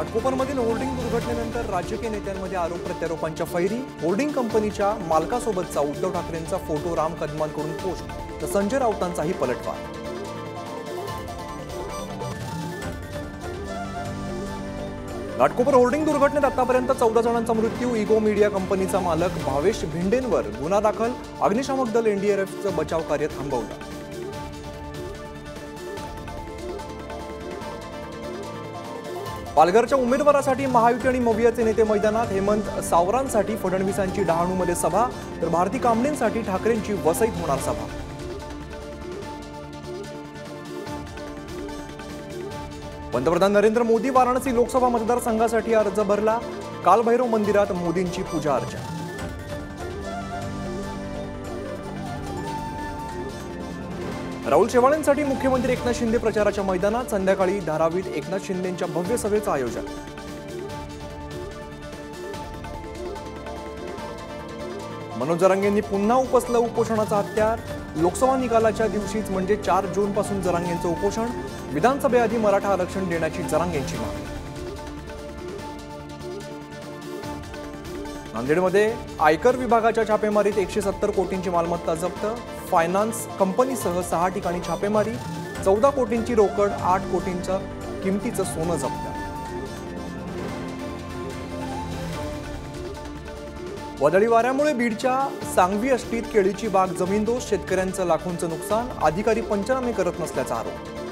घाटकोपरमधील hoarding दुर्घटनेनंतर राजकीय नेत्यांमध्ये आरोप प्रत्यारोपांच्या फैरी। होर्डिंग कंपनीच्या मालकासोबतचा उद्धव ठाकरेंचा फोटो राम कदमांकडून पोस्ट, तर संजय राऊतांचाही पलटवार। घाटकोपर होर्डिंग दुर्घटनेत आतापर्यंत 14 जणांचा मृत्यू। इगो मीडिया कंपनीचा मालक भावेश भिंडेंवर गुन्हा दाखल। अग्निशामक दल एनडीआरएफचं बचाव कार्य थांबवलं। पालघरच्या उमेदवारासाठी महायुती आणि मवियाचे नेते मैदानात। हेमंत सावरांसाठी फडणवीसांची डहाणूमध्ये सभा, तर भारती कांबळेंसाठी ठाकरेंची वसईत होणार सभा। पंतप्रधान नरेंद्र मोदी वाराणसी लोकसभा मतदारसंघासाठी अर्ज भरला। कालभैरव मंदिरात मोदींची पूजा अर्चा। राहुल शेवाळेंसाठी मुख्यमंत्री एकनाथ शिंदे प्रचाराच्या मैदानात। संध्याकाळी धारावीत एकनाथ शिंदेंच्या भव्य सभेचं आयोजन। मनोज जरांगेंनी पुन्हा उपसलं उपोषणाचं हत्यार। लोकसभा निकालाच्या दिवशीच म्हणजे 4 जून पासून जरांगेंचं उपोषण। विधानसभेआधी मराठा आरक्षण देण्याची जरांगेंची मागणी। नांदेडमध्ये आयकर विभागाच्या छापेमारीत 170 कोटींची मालमत्ता जप्त। फायनान्स कंपनीसह 6 ठिकाणी छापेमारी। 14 कोटींची रोकड, 8 कोटींच्या किमतीचं सोनं जप्त। वादळी वाऱ्यामुळे बीडच्या सांगवी अष्टीत केळीची बाग जमीनदोस्त। शेतकऱ्यांचं लाखोंचं नुकसान। अधिकारी पंचनामे करत नसल्याचा आरोप।